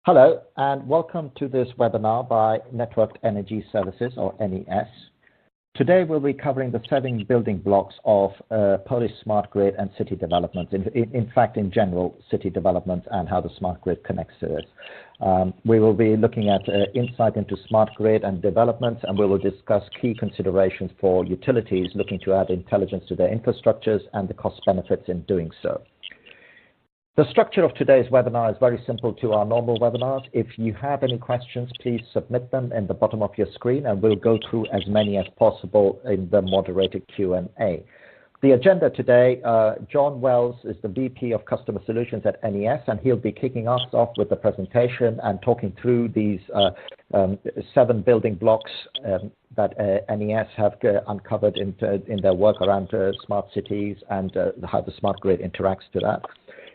Hello, and welcome to this webinar by Networked Energy Services, or NES. Today, we'll be covering the 7 building blocks of Polish smart grid and city development, in fact, in general, city development and how the smart grid connects to it. We will be looking at insight into smart grid and development, and we will discuss key considerations for utilities looking to add intelligence to their infrastructures and the cost benefits in doing so. The structure of today's webinar is very simple to our normal webinars. If you have any questions, please submit them in the bottom of your screen, and we'll go through as many as possible in the moderated Q&A. The agenda today, John Wells is the VP of Customer Solutions at NES, and he'll be kicking us off with the presentation and talking through these 7 building blocks that NES have uncovered in their work around smart cities and how the smart grid interacts to that.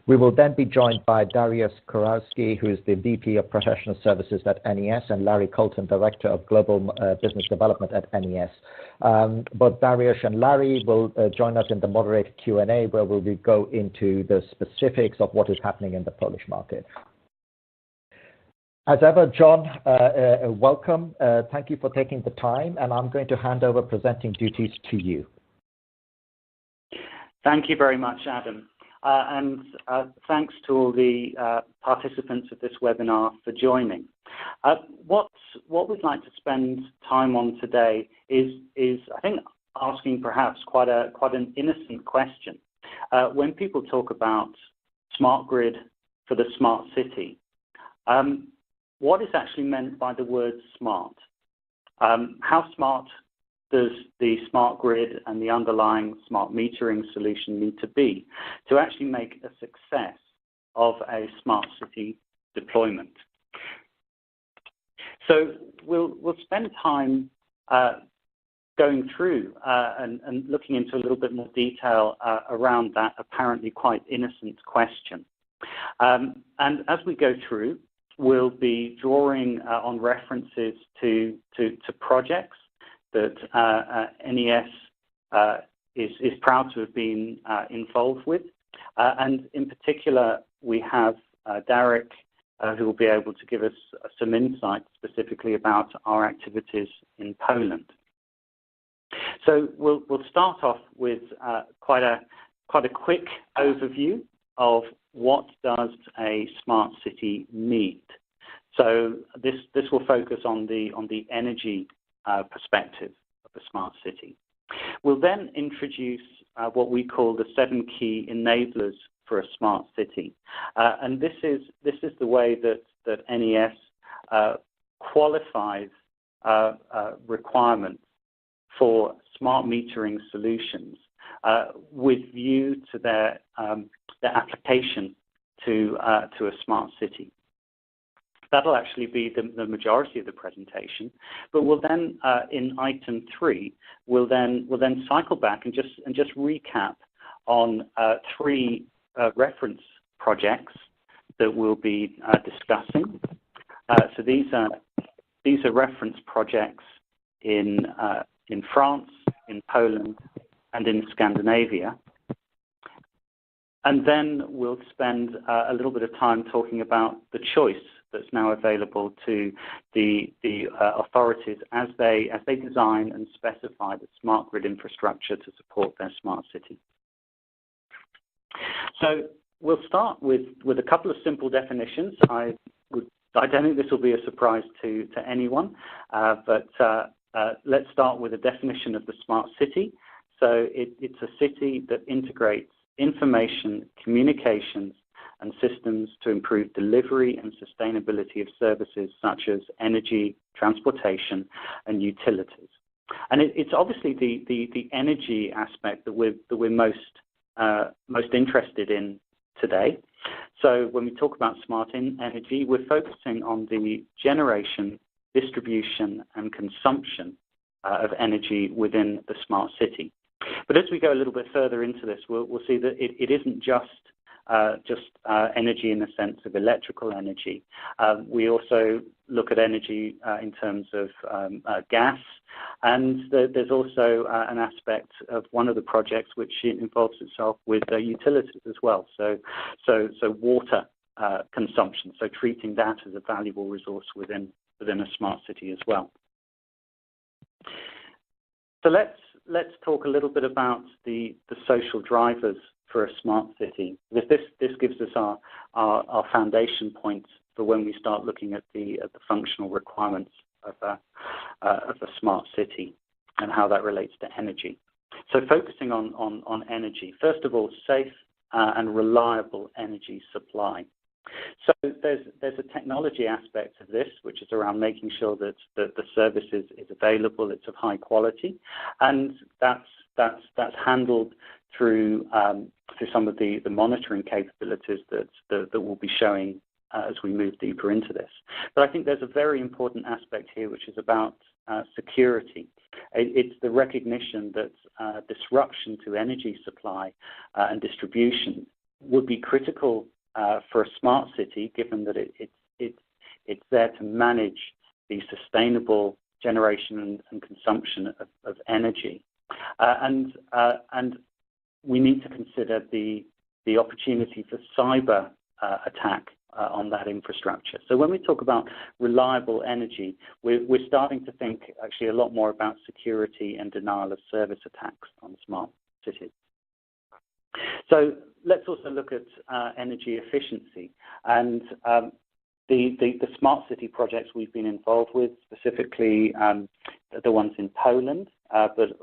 We will then be joined by Dariusz Kurowski, who is the VP of Professional Services at NES, and Larry Colton, Director of Global Business Development at NES. Both Dariusz and Larry will join us in the moderated Q&A, where we will go into the specifics of what is happening in the Polish market. As ever, John, welcome. Thank you for taking the time, and I'm going to hand over presenting duties to you. Thank you very much, Adam. And thanks to all the participants of this webinar for joining. What we'd like to spend time on today is I think, asking perhaps quite an innocent question. When people talk about smart grid for the smart city, what is actually meant by the word smart? How smart does the smart grid and the underlying smart metering solution need to be to actually make a success of a smart city deployment? So we'll spend time going through and looking into a little bit more detail around that apparently quite innocent question. And as we go through, we'll be drawing on references to projects that NES is proud to have been involved with. And in particular, we have Derek, who will be able to give us some insight specifically about our activities in Poland. So we'll start off with quite a quick overview of what does a smart city need. So this will focus on the energy perspective of a smart city. We'll then introduce what we call the 7 key enablers for a smart city, and this is the way that NES qualifies requirements for smart metering solutions with view to their application to a smart city. That'll actually be the majority of the presentation, but we'll then, in item 3, we'll then cycle back and just recap on 3 reference projects that we'll be discussing. So these are reference projects in France, in Poland, and in Scandinavia. And then we'll spend a little bit of time talking about the choice that's now available to the authorities as they design and specify the smart grid infrastructure to support their smart city. So we'll start with a couple of simple definitions. I don't think this will be a surprise to anyone, but let's start with a definition of the smart city. So it's a city that integrates information, communications, and systems to improve delivery and sustainability of services such as energy, transportation, and utilities. And it's obviously the energy aspect that we're most interested in today. So when we talk about smart energy, we're focusing on the generation, distribution, and consumption of energy within the smart city. But as we go a little bit further into this, we'll see that it isn't just energy in the sense of electrical energy. We also look at energy in terms of gas, and there's also an aspect of one of the projects which involves itself with utilities as well. So water consumption, so treating that as a valuable resource within a smart city as well. So let's talk a little bit about the social drivers for a smart city, because this gives us our foundation points for when we start looking at the functional requirements of a smart city and how that relates to energy. So focusing on energy, first of all, safe and reliable energy supply. So there's a technology aspect of this, which is around making sure that the service is available, it's of high quality, and that's handled through some of the monitoring capabilities that we'll be showing as we move deeper into this. But I think there's a very important aspect here, which is about security. It's the recognition that disruption to energy supply and distribution would be critical for a smart city, given that it's there to manage the sustainable generation and consumption of energy, and we need to consider the opportunity for cyber attack on that infrastructure. So when we talk about reliable energy, we're starting to think actually a lot more about security and denial of service attacks on smart cities. So let's also look at energy efficiency, and the smart city projects we've been involved with, specifically the ones in Poland, but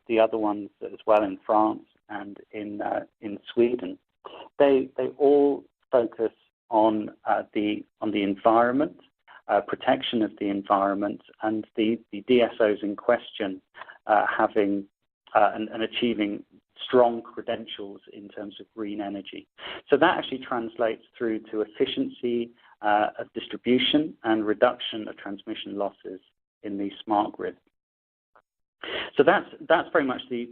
the other ones as well in France and in Sweden. They all focus on the environment, protection of the environment, and the DSOs in question having and achieving strong credentials in terms of green energy. So that actually translates through to efficiency of distribution and reduction of transmission losses in the smart grid. So that's very much the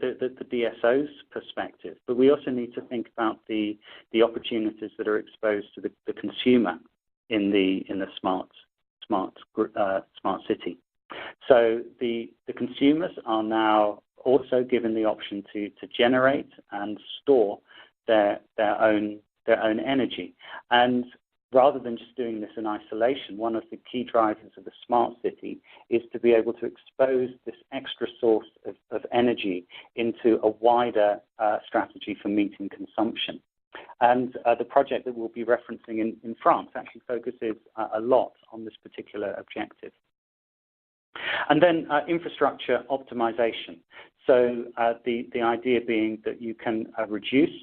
DSO's perspective, but we also need to think about the opportunities that are exposed to the consumer in the smart city. So the consumers are now also given the option to generate and store their own energy. And rather than just doing this in isolation, one of the key drivers of the smart city is to be able to expose this extra source of energy into a wider strategy for meeting consumption. And the project that we'll be referencing in France actually focuses a lot on this particular objective. And then infrastructure optimization. So the idea being that you can reduce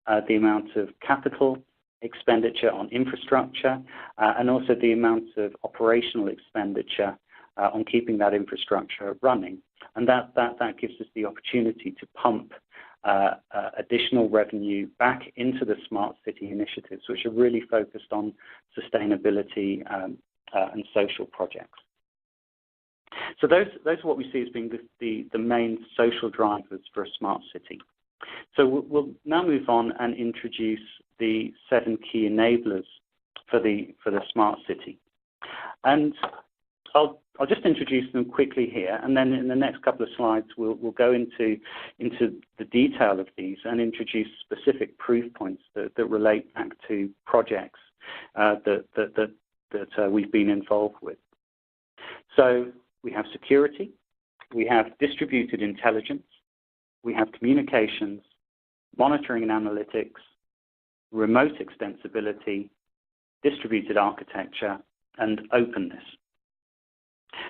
the amount of capital expenditure on infrastructure and also the amount of operational expenditure on keeping that infrastructure running. And that gives us the opportunity to pump additional revenue back into the smart city initiatives, which are really focused on sustainability and social projects. So those are what we see as being the main social drivers for a smart city. So we'll now move on and introduce the 7 key enablers for the smart city. And I'll just introduce them quickly here, and then in the next couple of slides we'll go into the detail of these and introduce specific proof points that relate back to projects that we've been involved with. So we have security, we have distributed intelligence, we have communications, monitoring and analytics, remote extensibility, distributed architecture, and openness.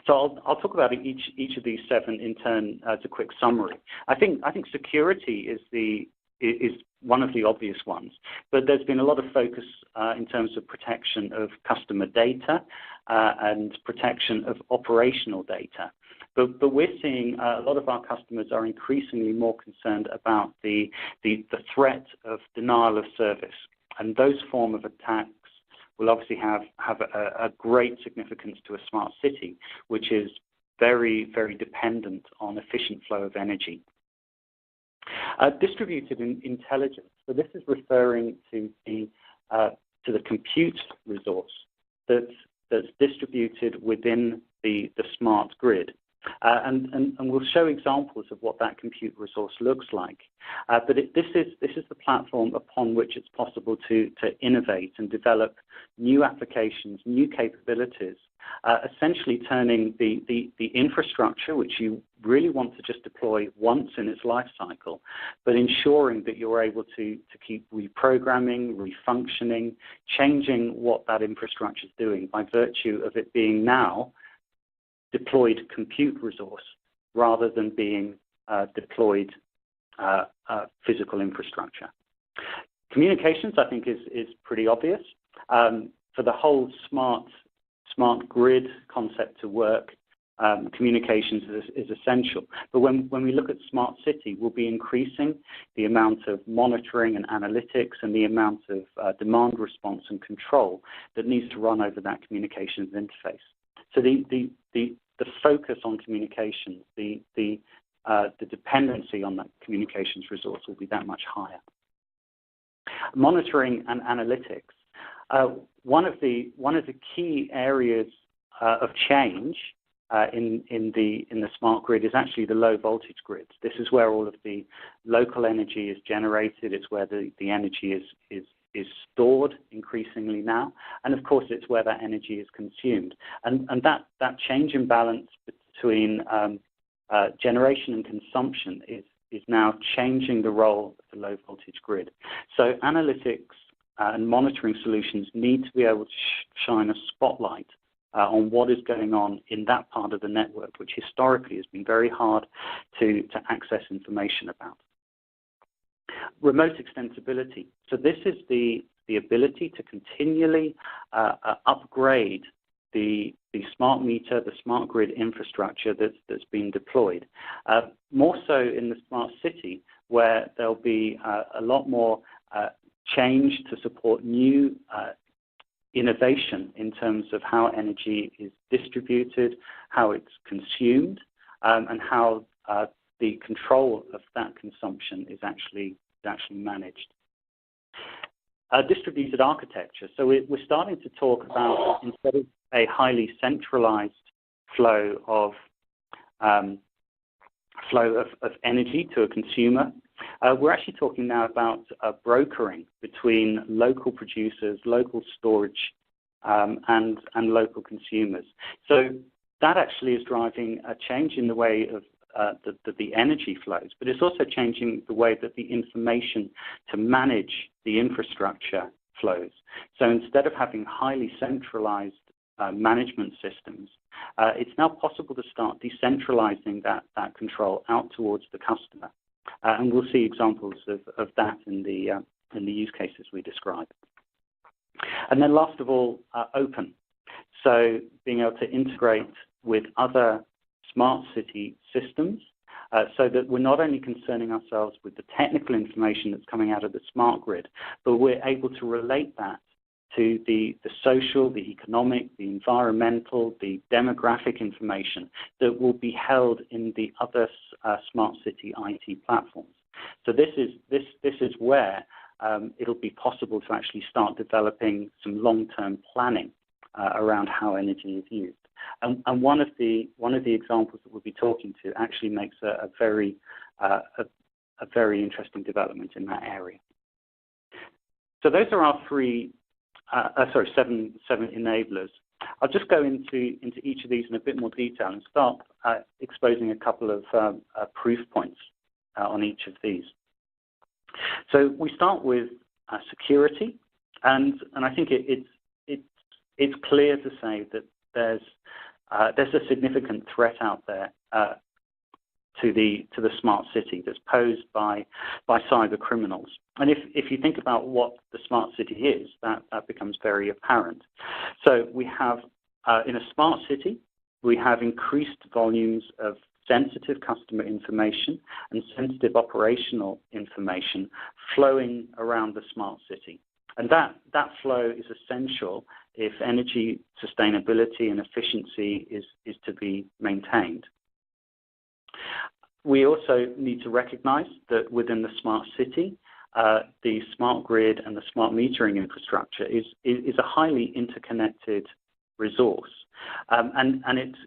So I'll talk about each of these 7 in turn as a quick summary. I think security is one of the obvious ones, but there's been a lot of focus in terms of protection of customer data and protection of operational data. But we're seeing a lot of our customers are increasingly more concerned about the threat of denial of service, and those form of attacks will obviously have a great significance to a smart city, which is very, very dependent on efficient flow of energy. Distributed intelligence. So this is referring to the compute resource that's distributed within the smart grid. And we'll show examples of what that compute resource looks like. But this is the platform upon which it's possible to innovate and develop new applications, new capabilities, essentially turning the infrastructure, which you really want to just deploy once in its life cycle, but ensuring that you're able to keep reprogramming, refunctioning, changing what that infrastructure is doing by virtue of it being now deployed compute resource rather than being deployed physical infrastructure. Communications, I think, is pretty obvious. For the whole smart grid concept to work, communications is essential. But when we look at smart city, we'll be increasing the amount of monitoring and analytics and the amount of demand response and control that needs to run over that communications interface. So the focus on communications, the dependency on that communications resource will be that much higher. Monitoring and analytics. One of the key areas of change in the smart grid is actually the low voltage grids. This is where all of the local energy is generated. It's where the energy is stored increasingly now, and of course it's where that energy is consumed. And that change in balance between generation and consumption is now changing the role of the low voltage grid. So analytics and monitoring solutions need to be able to shine a spotlight on what is going on in that part of the network, which historically has been very hard to access information about. Remote extensibility. So this is the ability to continually upgrade the smart meter, the smart grid infrastructure that's been deployed. More so in the smart city, where there'll be a lot more change to support new innovation in terms of how energy is distributed, how it's consumed, and how the control of that consumption is actually managed. Distributed architecture. So we're starting to talk about, instead of a highly centralized flow of energy to a consumer, we're actually talking now about brokering between local producers, local storage, and local consumers. So that actually is driving a change in the way of the energy flows, but it's also changing the way that the information to manage the infrastructure flows. So instead of having highly centralized management systems, it's now possible to start decentralizing that control out towards the customer. And we'll see examples of that in the use cases we describe. And then last of all, open. So being able to integrate with other smart city systems, so that we're not only concerning ourselves with the technical information that's coming out of the smart grid, but we're able to relate that to the social, the economic, the environmental, the demographic information that will be held in the other smart city IT platforms. So this is where it'll be possible to actually start developing some long-term planning around how energy is used. And one of the examples that we'll be talking to actually makes a very interesting development in that area. So those are our seven enablers. I'll just go into each of these in a bit more detail and start exposing a couple of proof points on each of these. So we start with security, and I think it's clear to say that there's a significant threat out there to the smart city that's posed by cyber criminals. And if you think about what the smart city is, that becomes very apparent. So we have in a smart city, we have increased volumes of sensitive customer information and sensitive operational information flowing around the smart city. And that flow is essential if energy sustainability and efficiency is to be maintained. We also need to recognize that within the smart city, the smart grid and the smart metering infrastructure is a highly interconnected resource. And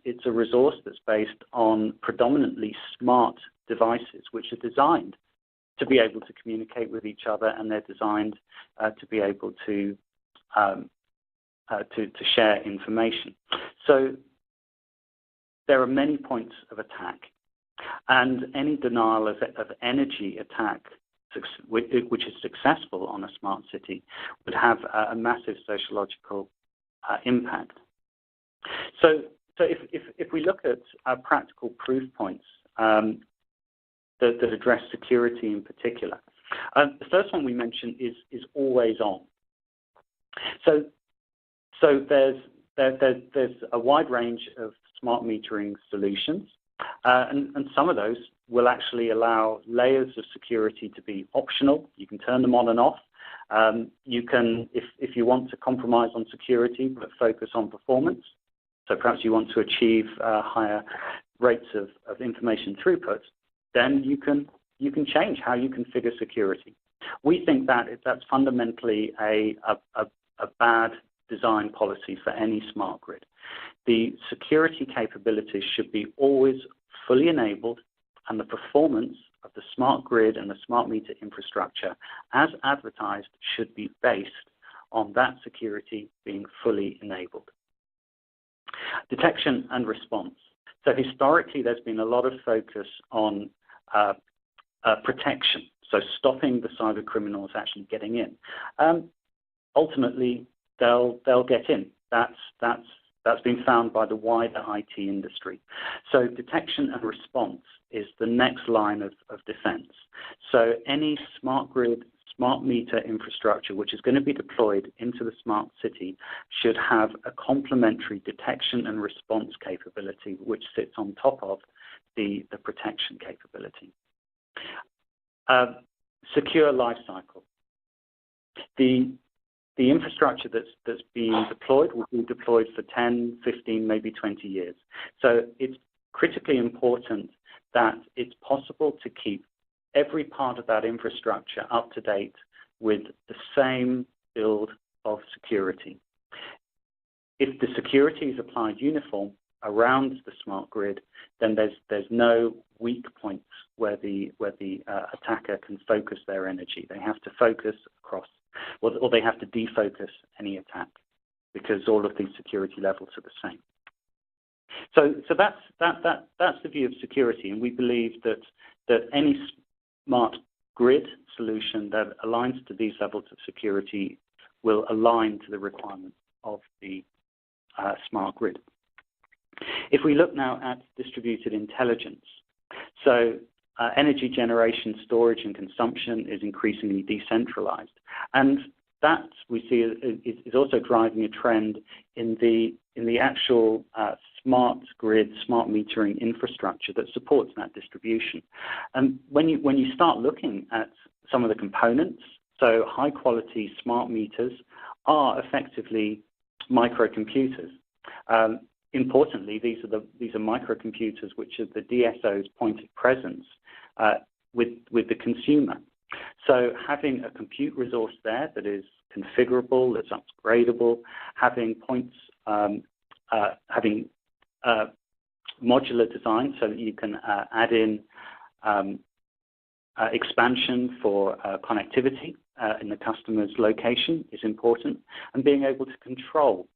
it's a resource that's based on predominantly smart devices, which are designed to be able to communicate with each other, and they're designed to be able to share information. So there are many points of attack, and any denial of energy attack which is successful on a smart city would have a massive sociological impact. So if we look at practical proof points that address security in particular, the first one we mentioned is always on. So there's a wide range of smart metering solutions, and some of those will actually allow layers of security to be optional. You can turn them on and off. You can, if you want to compromise on security but focus on performance, so perhaps you want to achieve higher rates of information throughput, then you can change how you configure security. We think that that's fundamentally a bad design policy for any smart grid. The security capabilities should be always fully enabled, and the performance of the smart grid and the smart meter infrastructure as advertised should be based on that security being fully enabled. Detection and response. So historically, there's been a lot of focus on protection, so stopping the cyber criminals actually getting in. Ultimately, they'll get in. That's been found by the wider IT industry. So detection and response is the next line of defense. So any smart grid, smart meter infrastructure which is going to be deployed into the smart city should have a complementary detection and response capability which sits on top of the protection capability. Secure lifecycle. The infrastructure that's being deployed will be deployed for 10, 15, maybe 20 years. So it's critically important that it's possible to keep every part of that infrastructure up to date with the same build of security. If the security is applied uniform around the smart grid, then there's no weak points where the attacker can focus their energy. They have to focus across, or they have to defocus any attack, because all of these security levels are the same. So that's the view of security, and we believe that any smart grid solution that aligns to these levels of security will align to the requirements of the smart grid. If we look now at distributed intelligence, so energy generation, storage, and consumption is increasingly decentralized, and that we see is also driving a trend in the actual smart grid, smart metering infrastructure that supports that distribution. And when you start looking at some of the components, so high quality smart meters are effectively microcomputers. Importantly, these are microcomputers which are the DSO's point of presence with the consumer. So having a compute resource there that is configurable, that's upgradable, having points, having modular design so that you can add in expansion for connectivity in the customer's location is important, and being able to control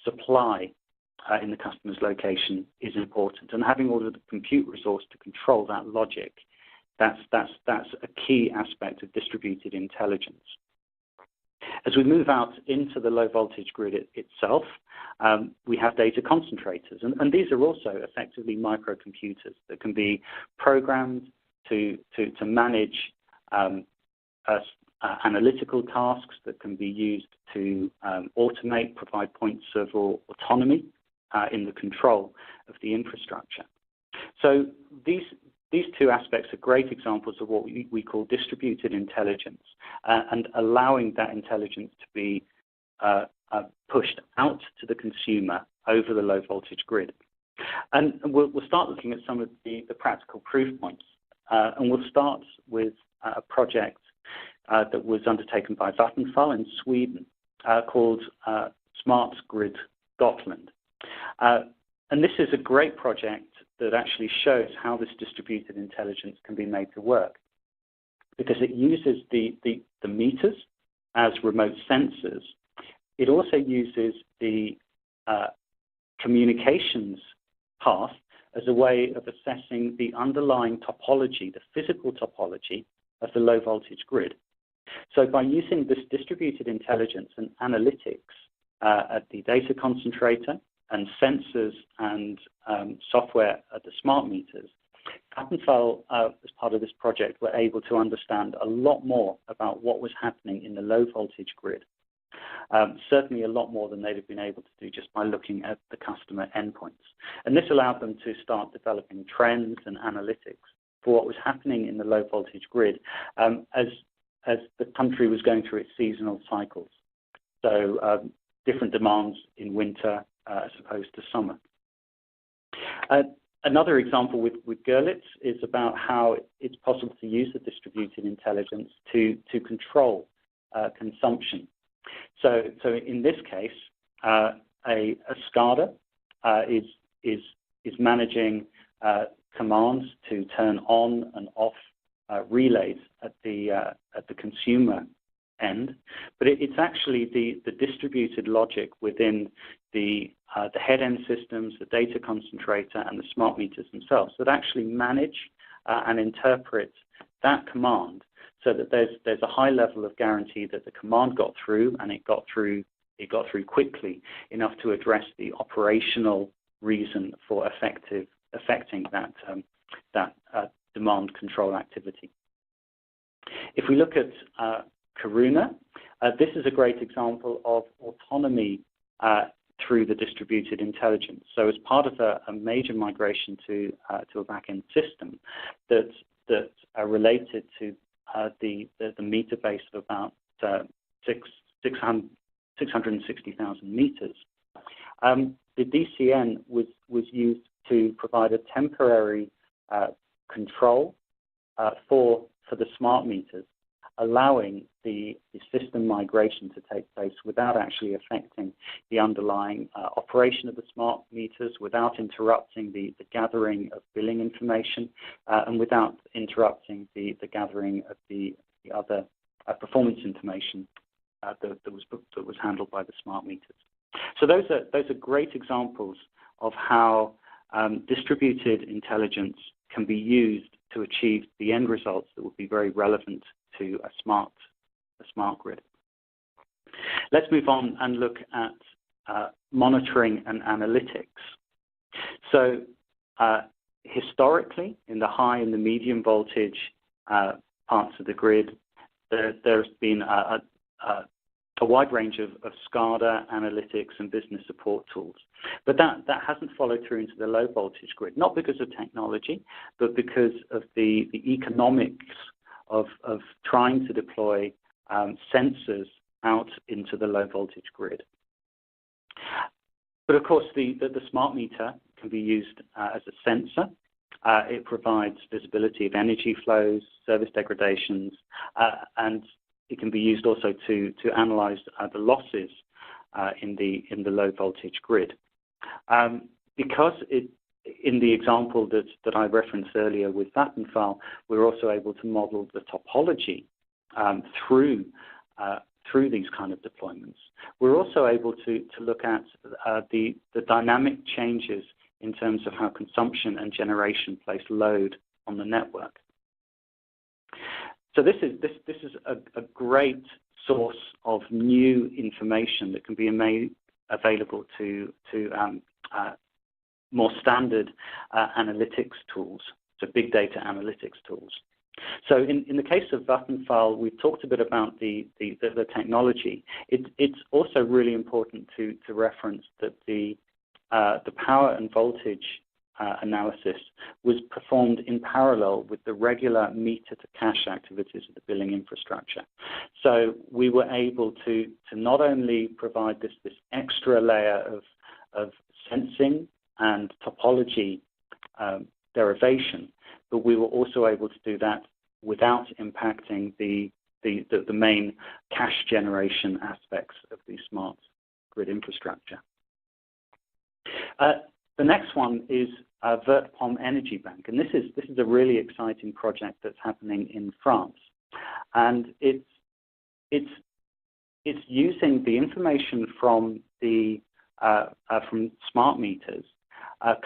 supply in the customer's location is important, and having all of the compute resource to control that logic, that's a key aspect of distributed intelligence. As we move out into the low voltage grid itself, we have data concentrators, and these are also effectively microcomputers that can be programmed to manage analytical tasks, that can be used to automate, provide points of autonomy in the control of the infrastructure. So these two aspects are great examples of what we call distributed intelligence, and allowing that intelligence to be pushed out to the consumer over the low voltage grid. And we'll start looking at some of the practical proof points. And we'll start with a project that was undertaken by Vattenfall in Sweden called Smart Grid Gotland. And this is a great project that actually shows how this distributed intelligence can be made to work, because it uses the meters as remote sensors. It also uses the communications path as a way of assessing the underlying topology, the physical topology of the low voltage grid. So by using this distributed intelligence and analytics at the data concentrator and sensors and software at the smart meters, Vattenfall, as part of this project, were able to understand a lot more about what was happening in the low voltage grid. Certainly a lot more than they'd have been able to do just by looking at the customer endpoints. And this allowed them to start developing trends and analytics for what was happening in the low voltage grid as the country was going through its seasonal cycles. So different demands in winter as opposed to summer. Another example with Görlitz is about how it's possible to use the distributed intelligence to control consumption. So in this case, a SCADA is managing commands to turn on and off relays at the consumer end, but it's actually the distributed logic within the head end systems, the data concentrator, and the smart meters themselves that actually manage and interpret that command, so that there's a high level of guarantee that the command got through, and it got through quickly enough to address the operational reason for affecting that demand control activity. If we look at Karuna, this is a great example of autonomy through the distributed intelligence. So as part of a major migration to a back-end system that are related to the meter base of about 660,000 meters, the DCN was used to provide a temporary control for the smart meters, allowing the system migration to take place without actually affecting the underlying operation of the smart meters, without interrupting the gathering of billing information, and without interrupting the gathering of the other performance information that was handled by the smart meters. So those are great examples of how distributed intelligence can be used to achieve the end results that would be very relevant to a smart grid. Let's move on and look at monitoring and analytics. So historically, in the high and the medium voltage parts of the grid, there's been a wide range of SCADA, analytics, and business support tools. But that hasn't followed through into the low voltage grid, not because of technology, but because of the economics of trying to deploy sensors out into the low voltage grid. But of course, the smart meter can be used as a sensor. It provides visibility of energy flows, service degradations, and it can be used also to analyze the losses in the low voltage grid. Because in the example that I referenced earlier with Vattenfall, we're also able to model the topology through these kind of deployments. We're also able to look at the dynamic changes in terms of how consumption and generation place load on the network. So this is a great source of new information that can be made available to more standard analytics tools, so big data analytics tools. So in the case of Vattenfall, we've talked a bit about the technology. It's also really important to reference that the power and voltage analysis was performed in parallel with the regular meter-to-cache activities of the billing infrastructure. So we were able to not only provide this extra layer of sensing and topology derivation, but we were also able to do that without impacting the main cache generation aspects of the smart grid infrastructure. The next one is VertPom Energy Bank, and this is a really exciting project that's happening in France, and it's using the information from the from smart meters,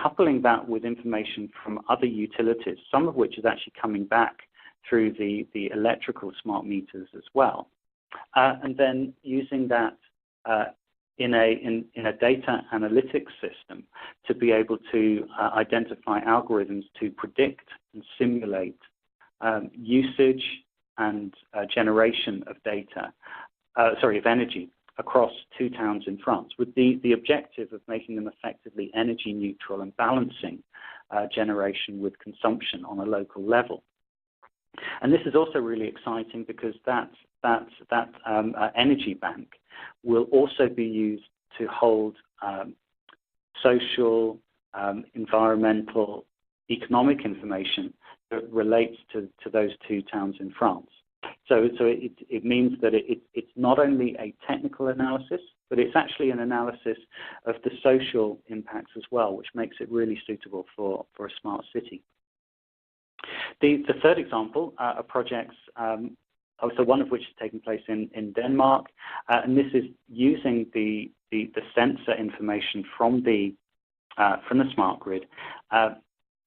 coupling that with information from other utilities, some of which is actually coming back through the electrical smart meters as well, and then using that in a data analytics system to be able to identify algorithms to predict and simulate usage and generation of of energy across 2 towns in France, with the objective of making them effectively energy neutral and balancing generation with consumption on a local level. And this is also really exciting because that energy bank will also be used to hold social, environmental, economic information that relates to those 2 towns in France. So it means that it's not only a technical analysis, but it's actually an analysis of the social impacts as well, which makes it really suitable for a smart city. The third example are projects, so one of which is taking place in Denmark, and this is using the sensor information from the smart grid,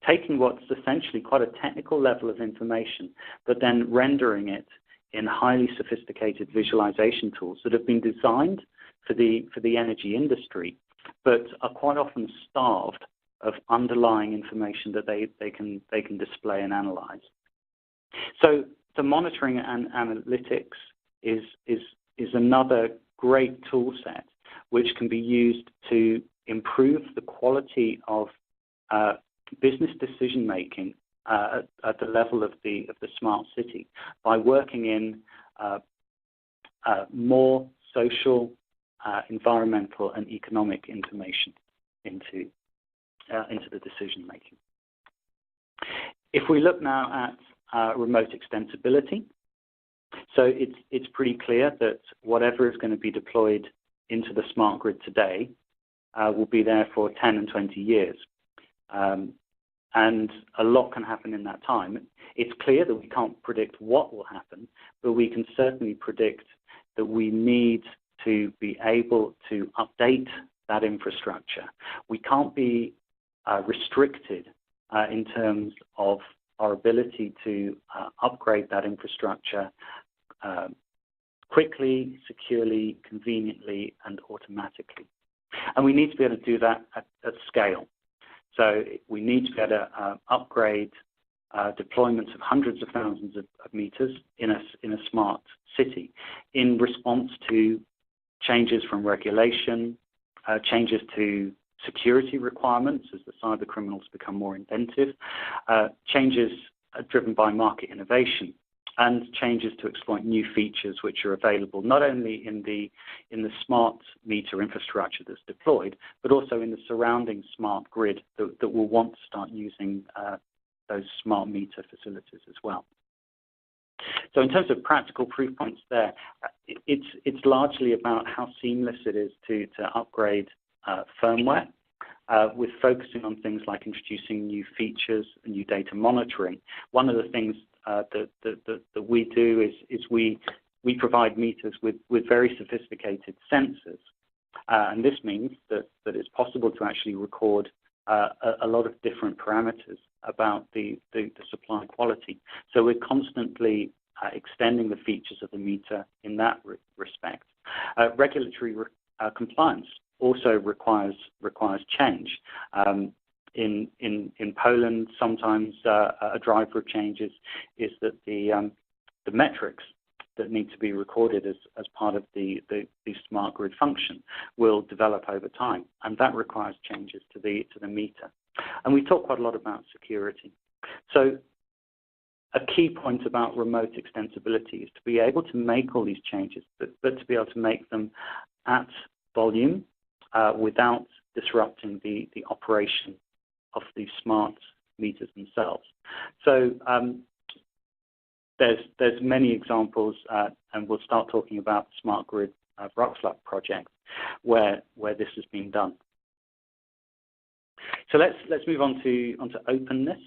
taking what's essentially quite a technical level of information, but then rendering it in highly sophisticated visualization tools that have been designed for the energy industry, but are quite often starved of underlying information that they can display and analyze. So the monitoring and analytics is another great tool set which can be used to improve the quality of business decision making at the level of the smart city by working in more social, environmental, and economic information into the decision making. If we look now at remote extensibility, so it's pretty clear that whatever is going to be deployed into the smart grid today will be there for 10 and 20 years. And a lot can happen in that time. It's clear that we can't predict what will happen, but we can certainly predict that we need to be able to update that infrastructure. We can't be restricted in terms of our ability to upgrade that infrastructure quickly, securely, conveniently, and automatically. And we need to be able to do that at scale. So we need to be able to upgrade deployments of hundreds of thousands of meters in a smart city in response to changes from regulation, changes to security requirements as the cyber criminals become more inventive, changes driven by market innovation, and changes to exploit new features which are available not only in the smart meter infrastructure that's deployed, but also in the surrounding smart grid that will want to start using those smart meter facilities as well. So in terms of practical proof points there, it's largely about how seamless it is to upgrade firmware, with focusing on things like introducing new features and new data monitoring. One of the things that we do is we provide meters with very sophisticated sensors, and this means that it's possible to actually record a lot of different parameters about the supply quality. So we're constantly extending the features of the meter in that respect. Regulatory compliance also requires change. In Poland, sometimes a driver of changes is that the metrics that need to be recorded as part of the smart grid function will develop over time, and that requires changes to the meter. And we talk quite a lot about security. So a key point about remote extensibility is to be able to make all these changes, but to be able to make them at volume without disrupting the operation of the smart meters themselves. So there's many examples, and we'll start talking about the smart grid Wrocław project where this has been done. So let's move on onto openness.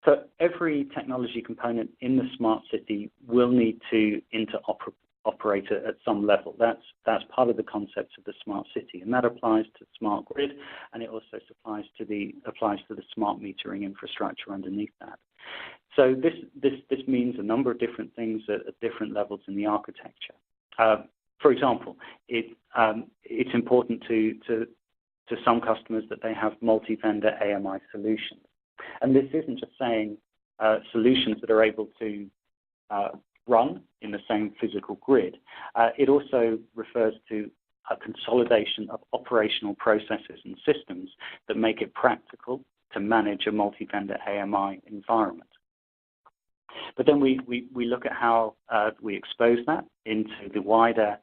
So every technology component in the smart city will need to interoperate at some level. That's part of the concept of the smart city, and that applies to smart grid, and it also applies to the smart metering infrastructure underneath that. So this means a number of different things at different levels in the architecture. For example, it's important to some customers that they have multi-vendor AMI solutions. And this isn't just saying solutions that are able to run in the same physical grid. It also refers to a consolidation of operational processes and systems that make it practical to manage a multi-vendor AMI environment. But then we look at how we expose that into the wider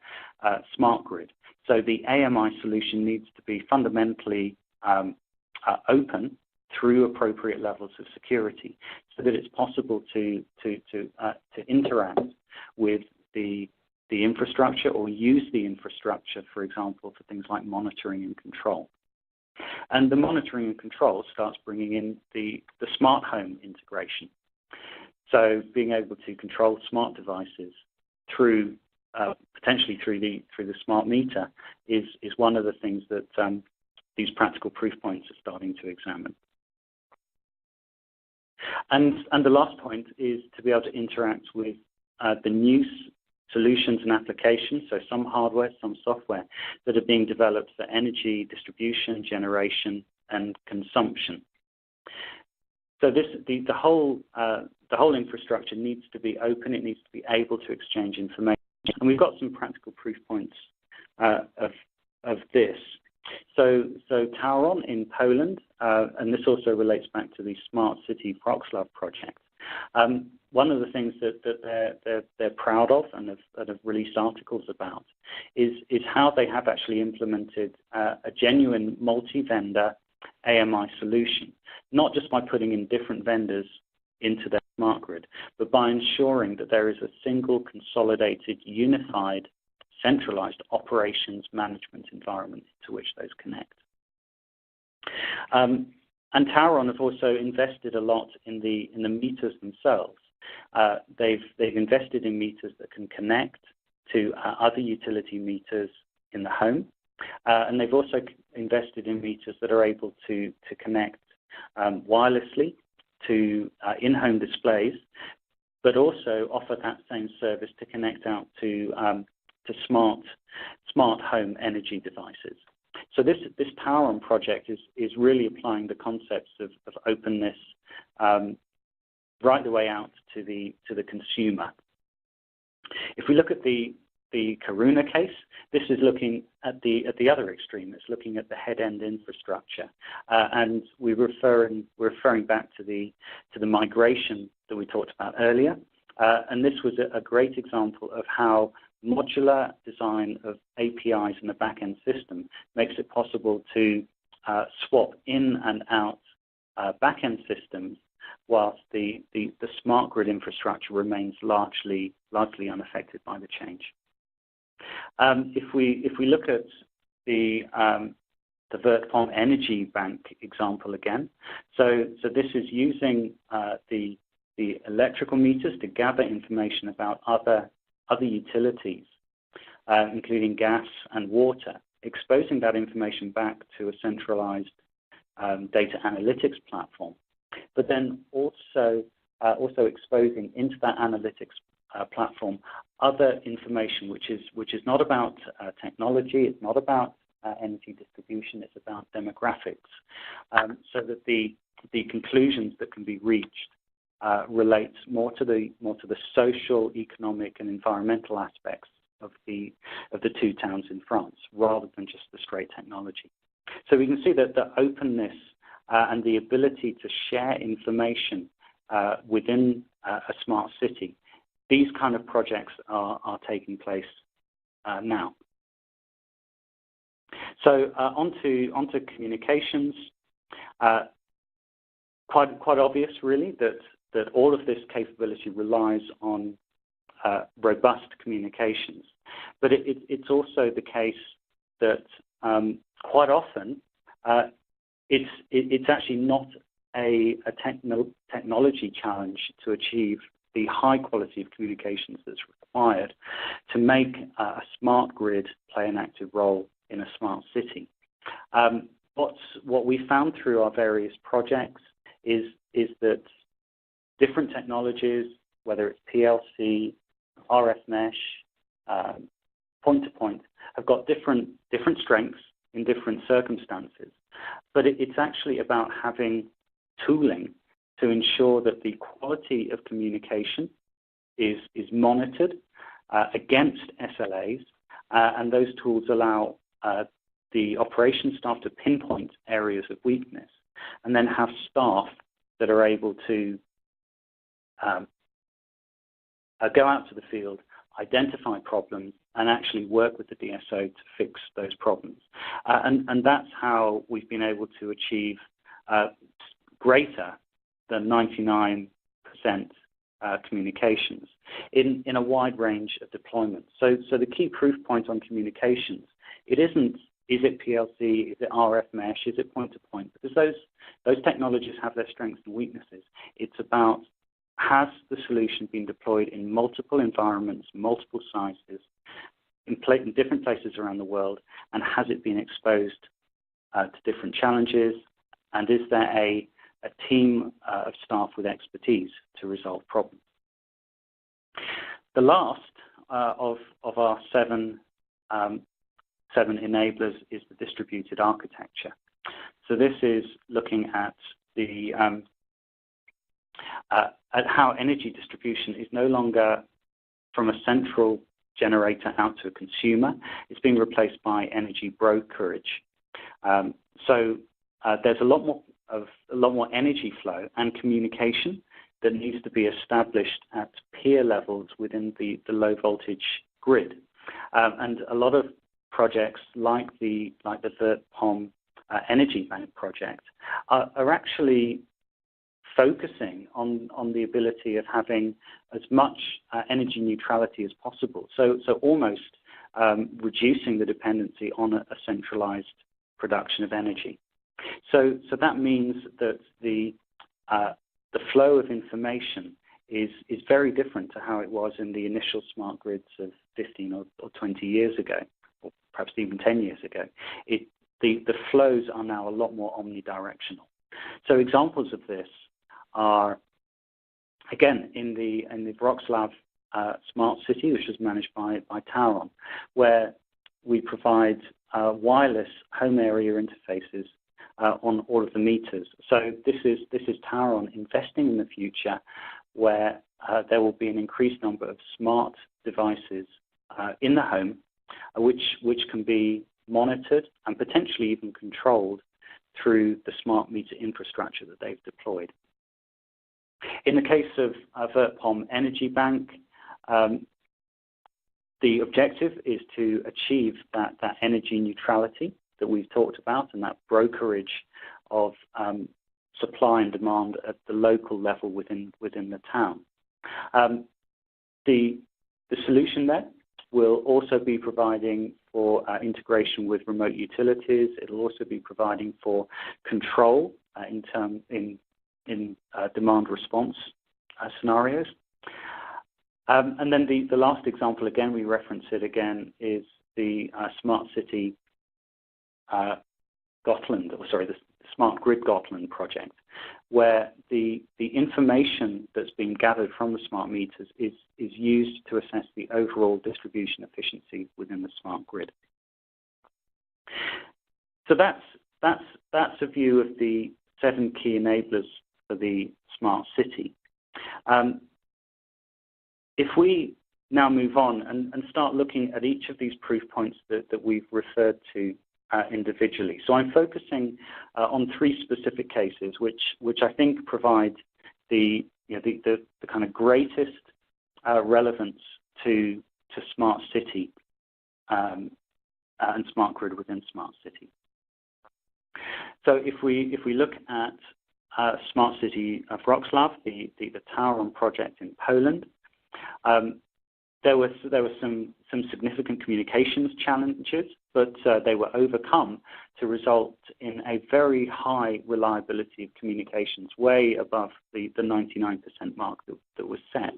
smart grid. So the AMI solution needs to be fundamentally open through appropriate levels of security, so that it's possible to interact with the infrastructure or use the infrastructure, for example, for things like monitoring and control. And the monitoring and control starts bringing in the smart home integration. So being able to control smart devices through potentially through the smart meter is one of the things that these practical proof points are starting to examine. And the last point is to be able to interact with the new solutions and applications, so some hardware, some software, that are being developed for energy distribution, generation, and consumption. So the whole infrastructure needs to be open. It needs to be able to exchange information, and we've got some practical proof points of this. So Tauron in Poland, and this also relates back to the Smart City Wrocław project. One of the things that they're proud of and have released articles about is how they have actually implemented a genuine multi-vendor AMI solution, not just by putting in different vendors into their smart grid, but by ensuring that there is a single, consolidated, unified, centralized operations management environment to which those connect. And Tauron have also invested a lot in the meters themselves. They've invested in meters that can connect to other utility meters in the home, and they've also invested in meters that are able to connect wirelessly to in-home displays, but also offer that same service to connect out to smart home energy devices. So this Tauron project is really applying the concepts of openness right the way out to the consumer. If we look at the Karuna case, this is looking at the other extreme. It's looking at the head-end infrastructure, and we're referring back to the migration that we talked about earlier. And this was a great example of how modular design of APIs in the back-end system makes it possible to swap in and out back-end systems, whilst the smart grid infrastructure remains largely unaffected by the change. If we look at the Vertpom Energy Bank example again, so this is using the electrical meters to gather information about other utilities, including gas and water, exposing that information back to a centralized data analytics platform, but then also exposing into that analytics platform other information which is not about technology, it's not about energy distribution, it's about demographics, so that the conclusions that can be reached relate more to the social, economic, and environmental aspects of the two towns in France, rather than just the straight technology. So we can see that the openness and the ability to share information within a smart city, these kind of projects are taking place now. So onto communications. Quite obvious, really, that all of this capability relies on robust communications. But it's also the case that quite often it's actually not a technology challenge to achieve the high quality of communications that's required to make a smart grid play an active role in a smart city. What we found through our various projects is that different technologies, whether it's PLC, RF mesh, point-to-point, have got different strengths in different circumstances. But it's actually about having tooling to ensure that the quality of communication is monitored against SLAs, and those tools allow the operations staff to pinpoint areas of weakness and then have staff that are able to go out to the field, identify problems, and actually work with the DSO to fix those problems. And that's how we've been able to achieve greater than 99% communications in a wide range of deployments. So the key proof point on communications, it isn't, is it PLC, is it RF mesh, is it point-to-point? Because those technologies have their strengths and weaknesses. It's about, has the solution been deployed in multiple environments, multiple sizes, in different places around the world, and has it been exposed to different challenges, and is there a team of staff with expertise to resolve problems? The last of our seven enablers is the distributed architecture. So this is looking at the at how energy distribution is no longer from a central generator out to a consumer. It's being replaced by energy brokerage. So there's a lot more energy flow and communication that needs to be established at peer levels within the low voltage grid. And a lot of projects like the VertPom Energy Bank project are actually focusing on the ability of having as much energy neutrality as possible. So almost reducing the dependency on a centralized production of energy. So that means that the flow of information is very different to how it was in the initial smart grids of 15 or 20 years ago, or perhaps even 10 years ago. The flows are now a lot more omnidirectional. So examples of this are, again, in the Wrocław smart city, which is managed by Tauron, where we provide wireless home area interfaces on all of the meters. So this is Tauron investing in the future, where there will be an increased number of smart devices in the home, which can be monitored and potentially even controlled through the smart meter infrastructure that they've deployed. In the case of VertPom Energy Bank, the objective is to achieve that energy neutrality that we've talked about, and that brokerage of supply and demand at the local level within the town. The solution there will also be providing for integration with remote utilities. It'll also be providing for control in demand response scenarios. And then the last example, again, we reference it again, is the Smart City Gotland, the Smart Grid Gotland project, where the information that's being gathered from the smart meters is used to assess the overall distribution efficiency within the smart grid. So that's a view of the 7 key enablers for the smart city. If we now move on and start looking at each of these proof points that we've referred to individually. So I'm focusing on 3 specific cases, which I think provide the kind of greatest relevance to smart city and smart grid within smart city. So if we look at smart city of Wrocław, the Tauron project in Poland, there were some significant communications challenges, but they were overcome to result in a very high reliability of communications, way above the 99% mark that was set.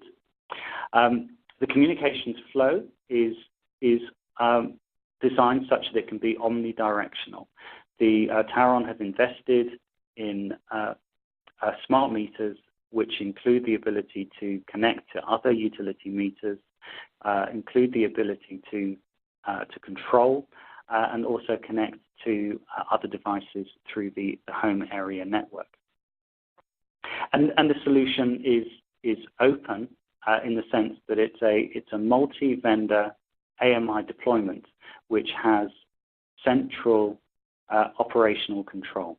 The communications flow is designed such that it can be omnidirectional. The Taron has invested in smart meters, which include the ability to connect to other utility meters, include the ability to control, and also connect to other devices through the home area network. And the solution is open in the sense that it's a multi-vendor AMI deployment which has central operational control.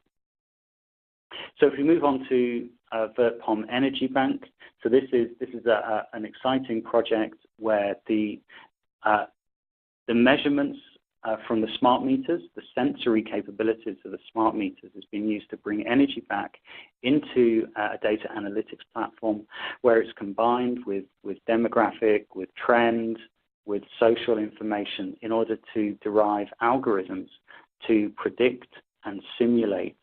So if we move on to VertPom Energy Bank, so this is an exciting project where the measurements from the smart meters, the sensory capabilities of the smart meters, has been used to bring energy back into a data analytics platform where it's combined with demographic, with trend, with social information in order to derive algorithms to predict and simulate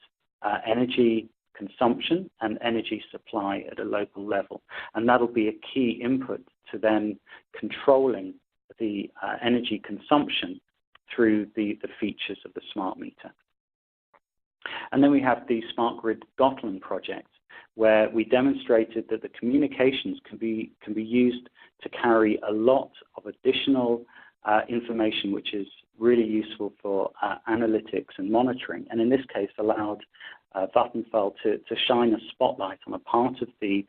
energy consumption and energy supply at a local level. And that'll be a key input to then controlling the energy consumption through the features of the smart meter. And then we have the Smart Grid Gotland project, where we demonstrated that the communications can be used to carry a lot of additional information, which is really useful for analytics and monitoring, and in this case allowed Vattenfall to shine a spotlight on a part of the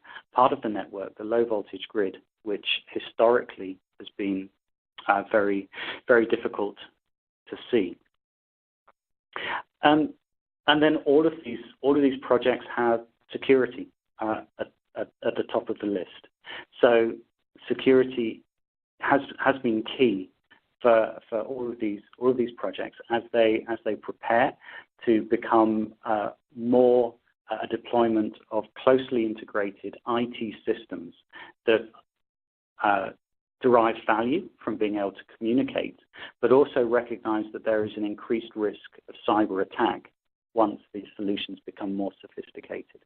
network, the low voltage grid, which historically has been very, very difficult to see. And then all of these projects have security at the top of the list. So security has been key for all of these projects as they prepare to become more a deployment of closely integrated IT systems that derive value from being able to communicate, but also recognize that there is an increased risk of cyber attack once these solutions become more sophisticated.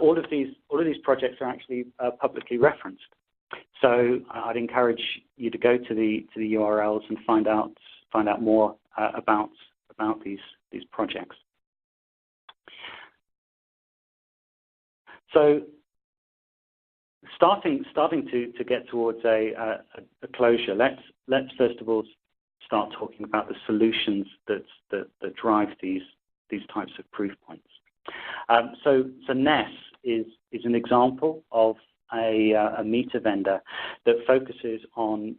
All of these projects are actually publicly referenced. So I'd encourage you to go to the URLs and find out more about these projects. So starting to get towards a closure, let's first of all start talking about the solutions that drive these types of proof points. So NES is an example of a meter vendor that focuses on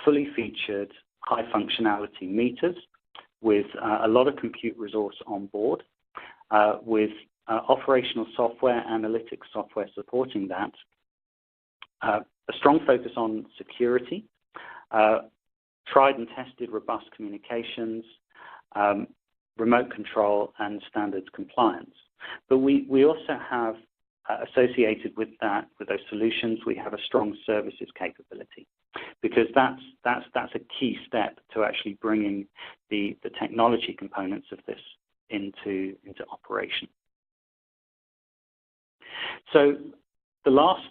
fully featured high functionality meters with a lot of compute resource on board, with operational software, analytics software supporting that, a strong focus on security, tried and tested robust communications, remote control, and standards compliance. But we also have associated with those solutions, we have a strong services capability, because that's a key step to actually bringing the technology components of this into operation. So the last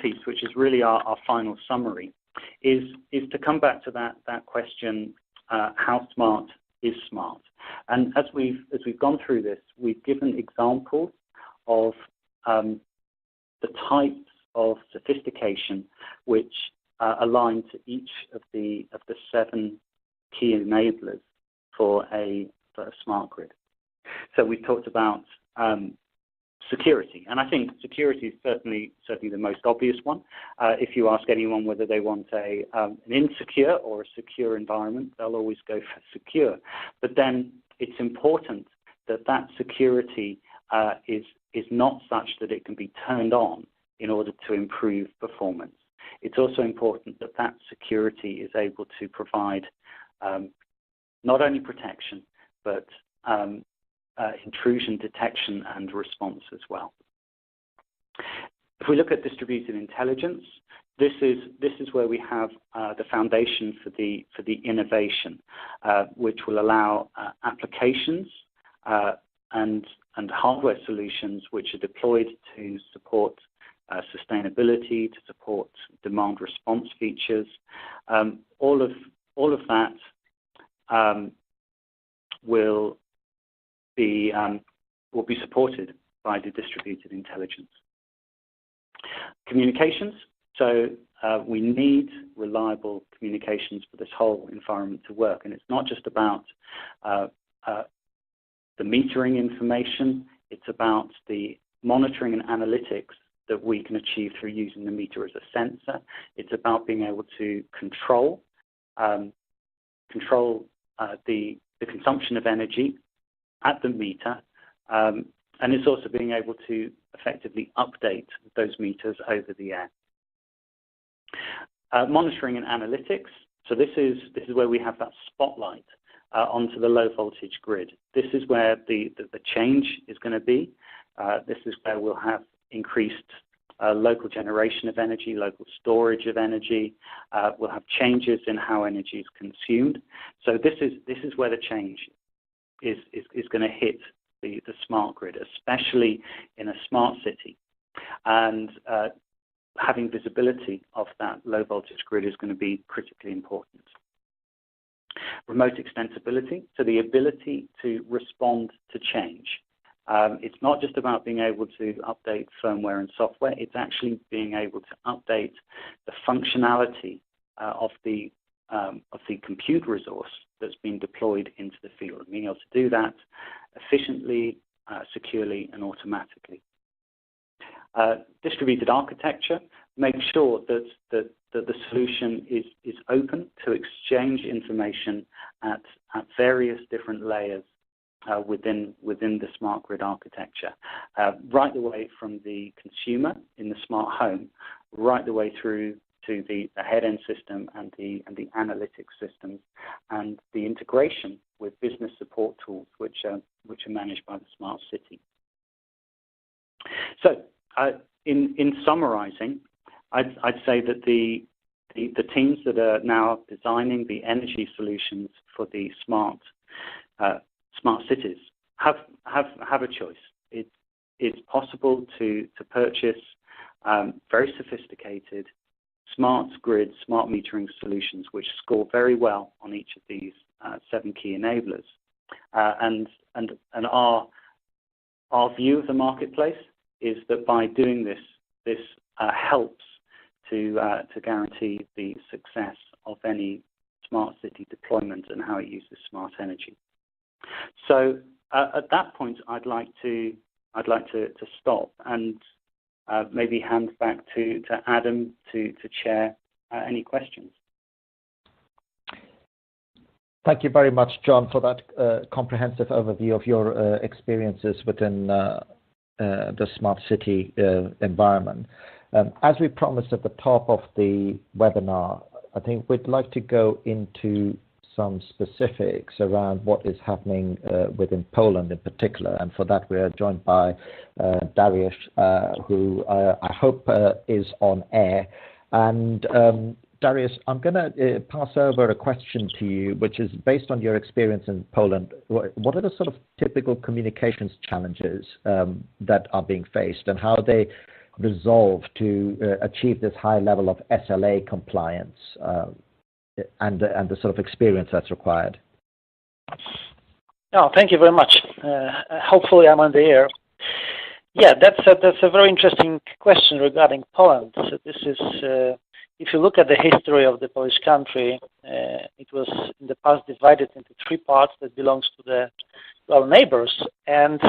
piece, which is really our final summary, is to come back to that question: how smart is smart? And as we've gone through this, we've given examples of the types of sophistication which align to each of the 7 key enablers for a smart grid. So we've talked about security, and I think security is certainly the most obvious one. If you ask anyone whether they want an insecure or a secure environment, they'll always go for secure. But then it's important that security is not such that it can be turned on in order to improve performance. It's also important that security is able to provide not only protection, but intrusion detection and response as well. If we look at distributed intelligence, this is where we have the foundation for the innovation, which will allow applications and hardware solutions which are deployed to support sustainability, to support demand response features. All of that will be supported by the distributed intelligence. Communications. So we need reliable communications for this whole environment to work, and it's not just about the metering information. It's about the monitoring and analytics that we can achieve through using the meter as a sensor. It's about being able to control the consumption of energy at the meter, and it's also being able to effectively update those meters over the air. Monitoring and analytics. So this is where we have that spotlight onto the low voltage grid. This is where the change is going to be. This is where we'll have increased local generation of energy, local storage of energy. We'll have changes in how energy is consumed. So this is where the change is going to hit the smart grid, especially in a smart city. And having visibility of that low voltage grid is going to be critically important. Remote extensibility, so the ability to respond to change. It's not just about being able to update firmware and software, it's actually being able to update the functionality of the compute resource that's been deployed into the field, and being able to do that efficiently, securely, and automatically. Distributed architecture, make sure that the solution is open to exchange information at various different layers within the smart grid architecture, right the way from the consumer in the smart home, right the way through to the head-end system and the analytics systems, and the integration with business support tools which are managed by the smart city. So, in summarizing, I'd say that the teams that are now designing the energy solutions for the smart cities have a choice. It's possible to purchase very sophisticated smart grid, smart metering solutions which score very well on each of these 7 key enablers. And our view of the marketplace is that by doing this helps to guarantee the success of any smart city deployment and how it uses smart energy. So at that point, I'd like to stop and maybe hand back to Adam to chair any questions. Thank you very much, John, for that comprehensive overview of your experiences within the smart city environment. As we promised at the top of the webinar, I think we'd like to go into some specifics around what is happening within Poland in particular. And for that, we are joined by Dariusz, who I hope is on air. And Dariusz, I'm going to pass over a question to you, which is based on your experience in Poland. What are the sort of typical communications challenges that are being faced, and how they resolve to achieve this high level of SLA compliance and the sort of experience that's required? Oh, thank you very much. Hopefully I'm on the air. Yeah, that's a very interesting question regarding Poland. So this is, if you look at the history of the Polish country, it was in the past divided into 3 parts that belongs to our neighbors. And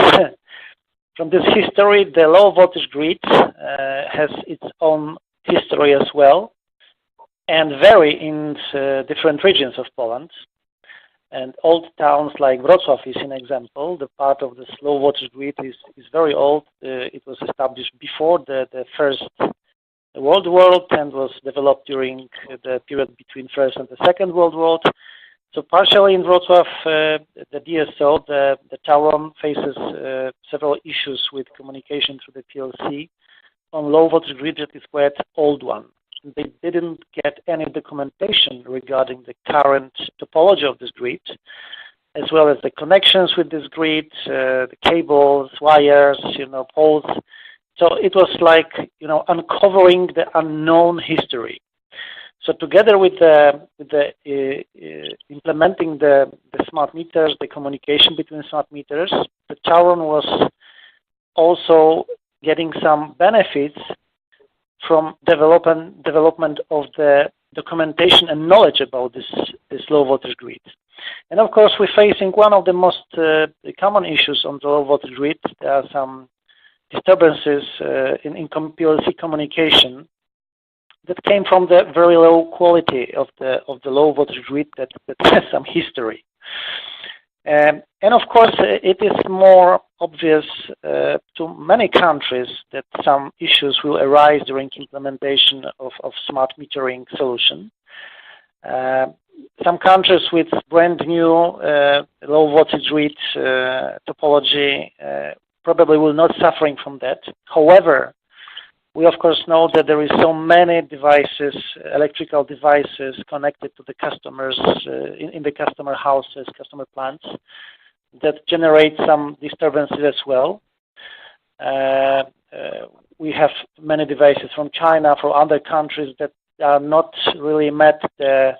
from this history, the low voltage grid has its own history as well, and vary in different regions of Poland. And old towns like Wrocław is an example. The part of the low voltage grid is very old. It was established before the First World War and was developed during the period between First and the Second World War. So partially in Wrocław, the DSO, the tower faces several issues with communication through the PLC. on low voltage grid that is quite old one. They didn't get any documentation regarding the current topology of this grid, as well as the connections with this grid, the cables, wires, poles. So it was like, uncovering the unknown history. So together with implementing the smart meters, the communication between smart meters, the Tauron was also getting some benefits from development of the documentation and knowledge about this low voltage grid. And of course, we're facing one of the most common issues on the low voltage grid. There are some disturbances in PLC communication that came from the very low quality of the low voltage grid that has some history. And of course, it is more obvious to many countries that some issues will arise during implementation of smart metering solution. Some countries with brand new low voltage grid topology probably will not suffering from that. However, we of course know that there is so many devices, electrical devices connected to the customers in the customer houses, customer plants, that generate some disturbances as well. We have many devices from China, from other countries that are not really met the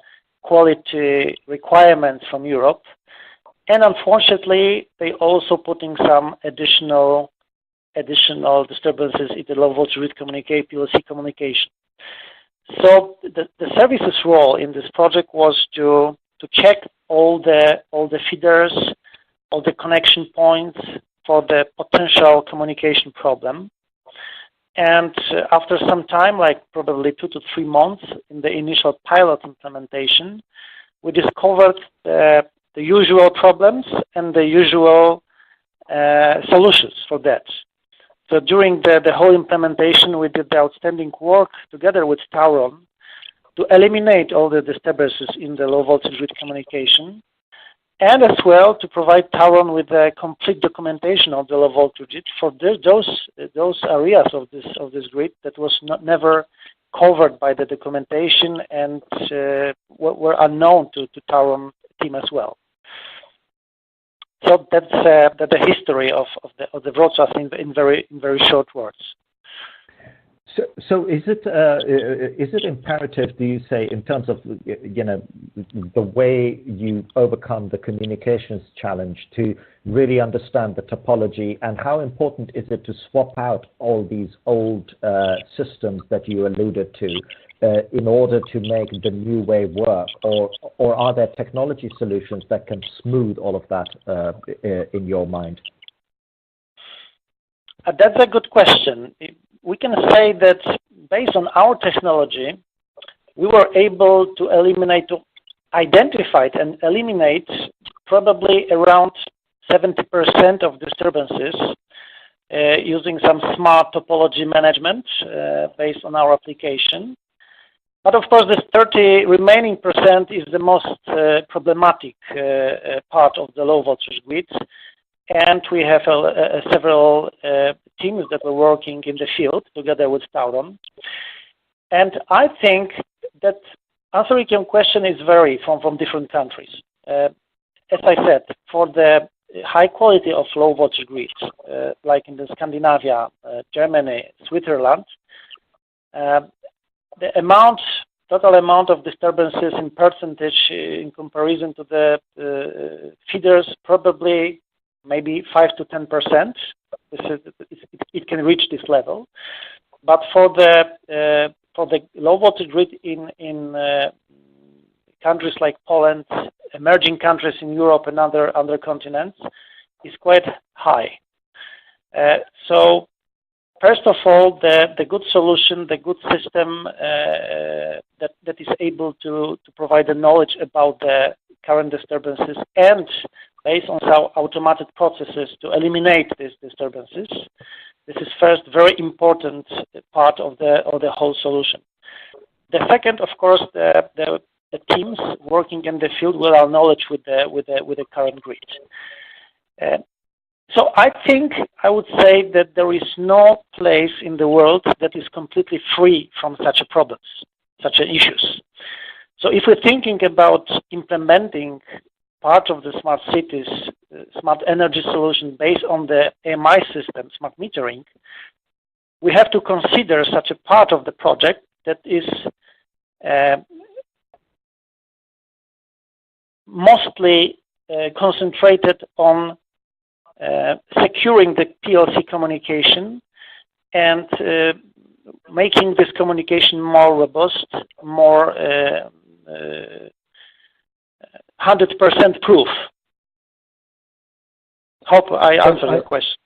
quality requirements from Europe. And unfortunately, they also putting some additional disturbances in the low voltage grid PLC communication. So the services role in this project was to check all the feeders, all the connection points for the potential communication problem. And after some time, like probably 2 to 3 months in the initial pilot implementation, we discovered the usual problems and the usual solutions for that. So during the whole implementation, we did the outstanding work together with Tauron to eliminate all the disturbances in the low voltage grid communication, and as well to provide Tauron with a complete documentation of the low voltage grid for those areas of this grid that was never covered by the documentation and were unknown to Tauron team as well. So that's the history of the broadcast in very short words. So is it imperative, do you say, in terms of the way you overcome the communications challenge, to really understand the topology, and how important is it to swap out all these old systems that you alluded to in order to make the new way work, or are there technology solutions that can smooth all of that in your mind? That's a good question. We can say that based on our technology, we were able to identify and eliminate probably around 70% of disturbances using some smart topology management based on our application. But of course, this 30 remaining percent is the most problematic part of the low voltage grid. And we have several teams that were working in the field together with Tauron. And I think that answering your question is vary from different countries. As I said, for the high quality of low voltage grids, like in the Scandinavia, Germany, Switzerland, the total amount of disturbances in percentage in comparison to the feeders probably maybe 5 to 10%. It can reach this level, but for the low voltage grid in countries like Poland, emerging countries in Europe and other continents, is quite high. So first of all, the good solution, the good system that is able to provide the knowledge about the current disturbances and based on some automated processes to eliminate these disturbances. This is first very important part of the whole solution. The second, of course, the teams working in the field with our knowledge with the current grid. So I think I would say that there is no place in the world that is completely free from such a problems, such issues. So if we're thinking about implementing part of the smart cities, smart energy solution based on the AMI system, smart metering, we have to consider such a part of the project that is mostly concentrated on securing the PLC communication and making this communication more robust, more 100% proof. Hope I answered your question.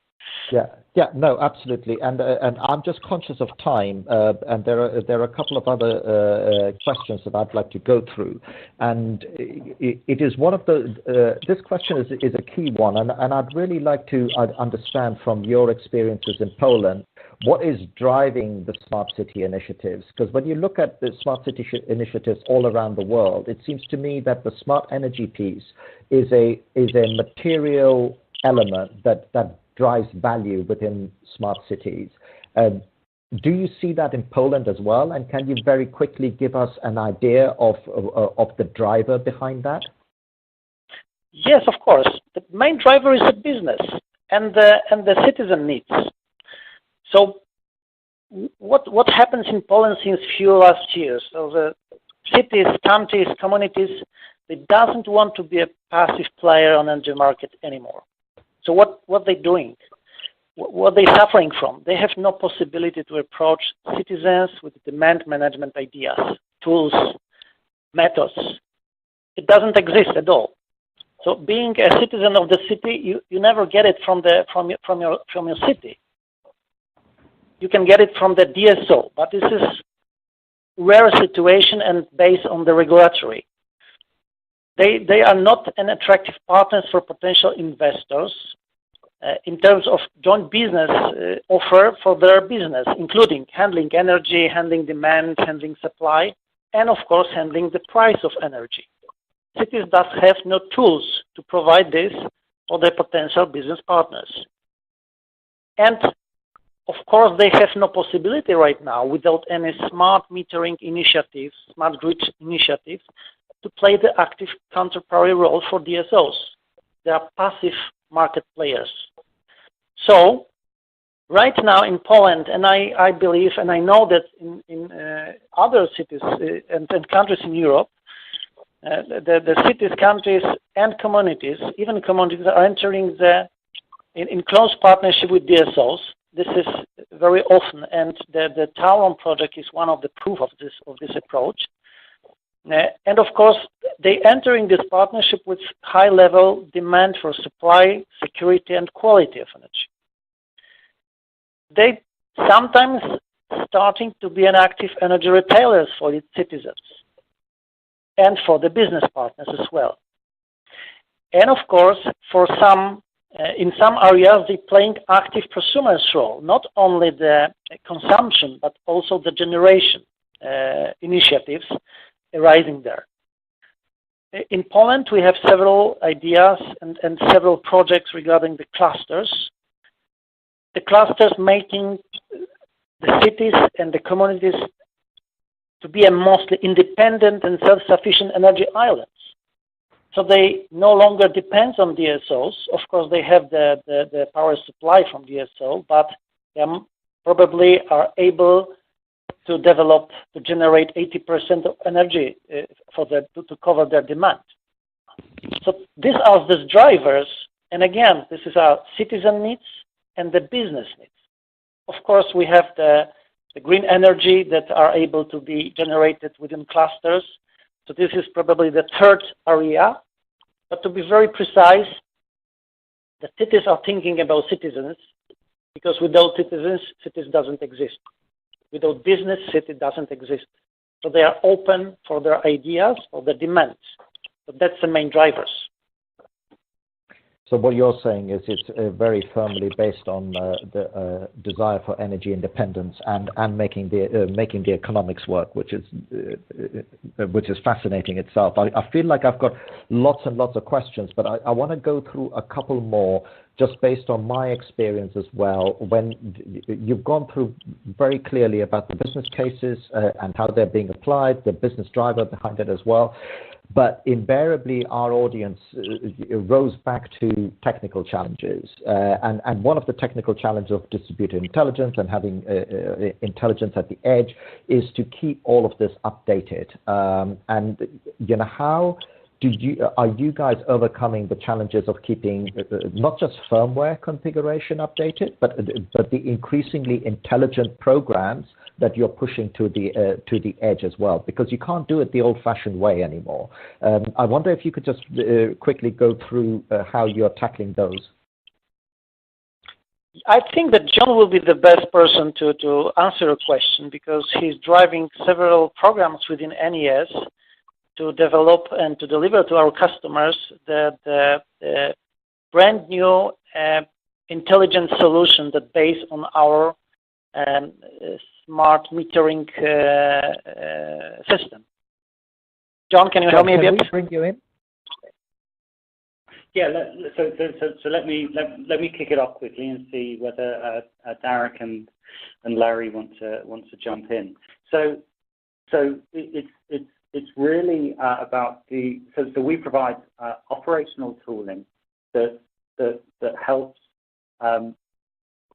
Yeah, no, absolutely, and I'm just conscious of time, and there are a couple of other questions that I'd like to go through, and it is one of the this question is a key one, and I'd really like to understand from your experiences in Poland what is driving the smart city initiatives, because when you look at the smart city initiatives all around the world, it seems to me that the smart energy piece is a material element that drives value within smart cities. Do you see that in Poland as well? And can you very quickly give us an idea of the driver behind that? Yes, of course. The main driver is the business and the citizen needs. So what happens in Poland since few last years? So the cities, countries, communities, they doesn't want to be a passive player on the energy market anymore. So what they're doing, what they're suffering from, they have no possibility to approach citizens with demand management ideas, tools, methods. It doesn't exist at all. So being a citizen of the city, you never get it from your city. You can get it from the DSO, but this is rare situation and based on the regulatory. They are not an attractive partners for potential investors in terms of joint business offer for their business, including handling energy, handling demand, handling supply, and of course handling the price of energy. Cities thus have no tools to provide this for their potential business partners. And of course they have no possibility right now without any smart metering initiatives, smart grid initiatives, to play the active counterparty role for DSOs. They are passive market players. So, right now in Poland, and I believe, and I know that in other cities and countries in Europe, the cities, countries, and communities, even communities, are entering in close partnership with DSOs. This is very often, and the Tauron project is one of the proof of this approach. And of course, they enter in this partnership with high-level demand for supply, security, and quality of energy. They sometimes starting to be an active energy retailers for its citizens and for the business partners as well. And of course, for some, in some areas, they're playing active prosumers role, not only the consumption, but also the generation initiatives arising there. In Poland, we have several ideas and several projects regarding the clusters. The clusters making the cities and the communities to be a mostly independent and self-sufficient energy islands. So they no longer depend on DSOs. Of course, they have the power supply from DSO, but they probably are able to develop, to generate 80% of energy to cover their demand. So these are the drivers, and again, this is our citizen needs and the business needs. Of course, we have the green energy that are able to be generated within clusters. So this is probably the third area. But to be very precise, the cities are thinking about citizens, because without citizens, cities doesn't exist. Without business, city doesn't exist. So they are open for their ideas, for their demands. But that's the main drivers. So what you're saying is it's very firmly based on the desire for energy independence and making the economics work, which is fascinating itself. I feel like I've got lots and lots of questions, but I want to go through a couple more just based on my experience as well. When you've gone through very clearly about the business cases and how they're being applied, the business driver behind it as well. But invariably, our audience rose back to technical challenges. And one of the technical challenges of distributed intelligence and having intelligence at the edge is to keep all of this updated. And, how are you guys overcoming the challenges of keeping not just firmware configuration updated, but the increasingly intelligent programs that you're pushing to the edge as well, because you can't do it the old-fashioned way anymore. I wonder if you could just quickly go through how you're tackling those. I think that John will be the best person to answer a question, because he's driving several programs within NES to develop and to deliver to our customers the brand new intelligent solution that based on our smart metering system. John, can you help me a bit? Can we bring you in? Yeah. So let me kick it off quickly and see whether Derek and Larry want to jump in. So it's really about so we provide operational tooling that helps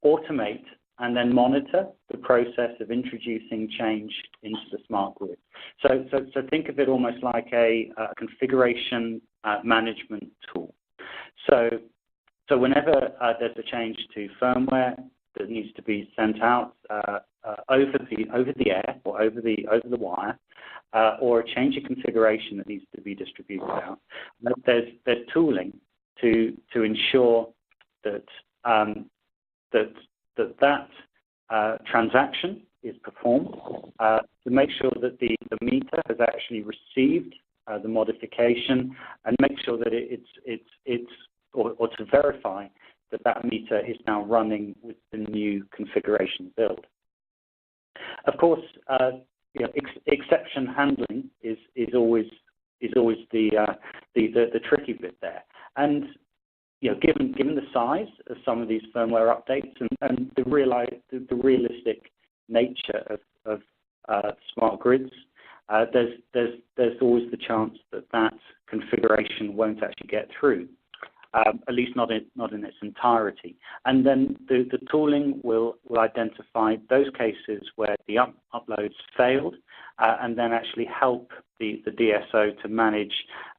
automate and then monitor the process of introducing change into the smart grid. So think of it almost like a configuration management tool. So whenever there's a change to firmware that needs to be sent out over the air or over the wire, or a change of configuration that needs to be distributed out, there's tooling to ensure that that transaction is performed, to make sure that the meter has actually received the modification, and make sure that or to verify that meter is now running with the new configuration build. Of course, exception handling is always the tricky bit there, and given the size of some of these firmware updates and the realistic nature of smart grids, there's always the chance that configuration won't actually get through, at least not in its entirety. And then the tooling will identify those cases where the uploads failed, and then actually help the DSO to manage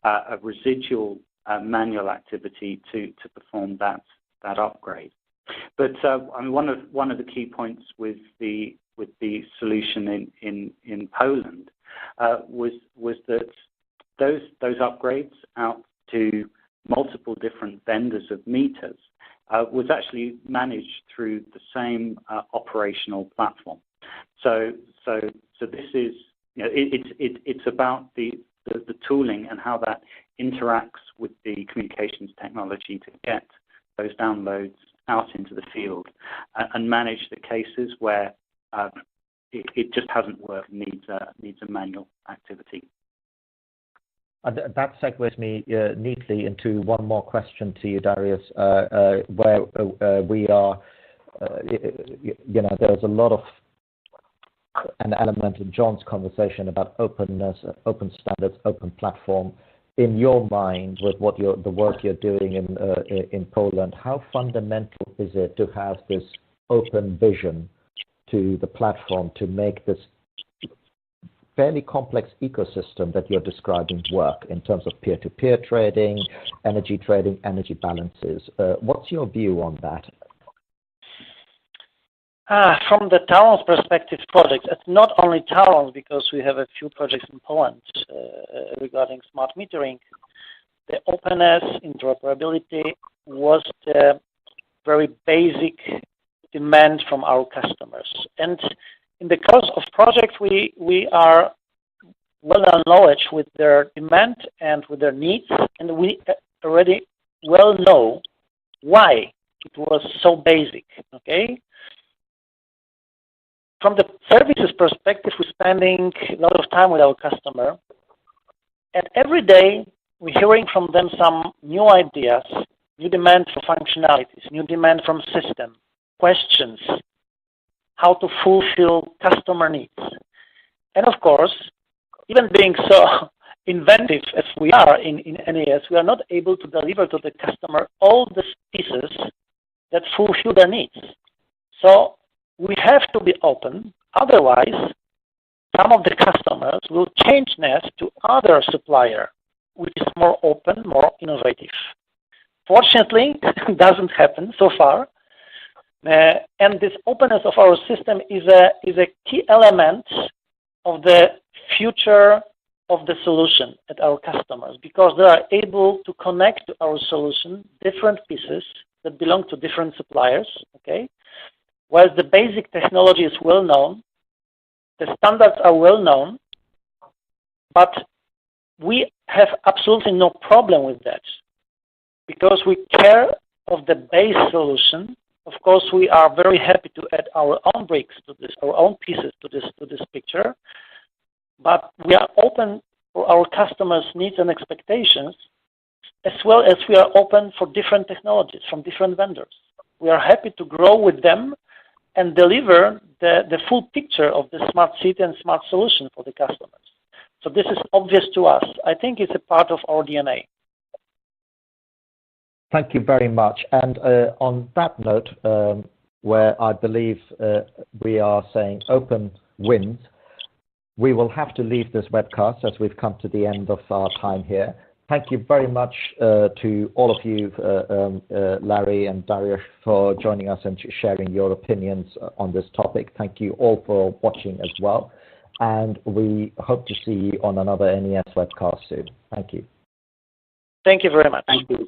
a residual manual activity to perform that upgrade. But one of the key points with the solution in Poland was that those upgrades out to multiple different vendors of meters was actually managed through the same operational platform. So this is it's about the tooling and how that interacts with the communications technology to get those downloads out into the field and manage the cases where it just hasn't worked, needs a manual activity. That segues me neatly into one more question to you, Darius, where we are, there's a lot of an element in John's conversation about openness, open standards, open platform. In your mind, with the work you're doing in Poland, how fundamental is it to have this open vision to the platform to make this fairly complex ecosystem that you're describing work in terms of peer-to-peer trading, energy balances? What's your view on that? From the Talon's perspective project, it's not only Talon, because we have a few projects in Poland regarding smart metering. The openness, interoperability was the very basic demand from our customers. And in the course of project, we are well acknowledged with their demand and with their needs, and we already well know why it was so basic, okay? From the services perspective, we're spending a lot of time with our customer, and every day we're hearing from them some new ideas, new demand for functionalities, new demand from system, questions, how to fulfill customer needs. And of course, even being so inventive as we are in NES, we are not able to deliver to the customer all the pieces that fulfill their needs. So we have to be open, otherwise some of the customers will change NES to other supplier, which is more open, more innovative. Fortunately, it doesn't happen so far. And this openness of our system is a key element of the future of the solution at our customers, because they are able to connect to our solution different pieces that belong to different suppliers, okay? While the basic technology is well known, the standards are well known, but we have absolutely no problem with that because we care of the base solution. Of course, we are very happy to add our own bricks to this, our own pieces to this picture, but we are open for our customers' needs and expectations, as well as we are open for different technologies from different vendors. We are happy to grow with them and deliver the full picture of the smart city and smart solution for the customers. So this is obvious to us. I think it's a part of our DNA. Thank you very much. And on that note, where I believe we are saying open wins, we will have to leave this webcast as we've come to the end of our time here. Thank you very much to all of you, Larry and Dariusz, for joining us and sharing your opinions on this topic. Thank you all for watching as well. And we hope to see you on another NES webcast soon. Thank you. Thank you very much. Thank you.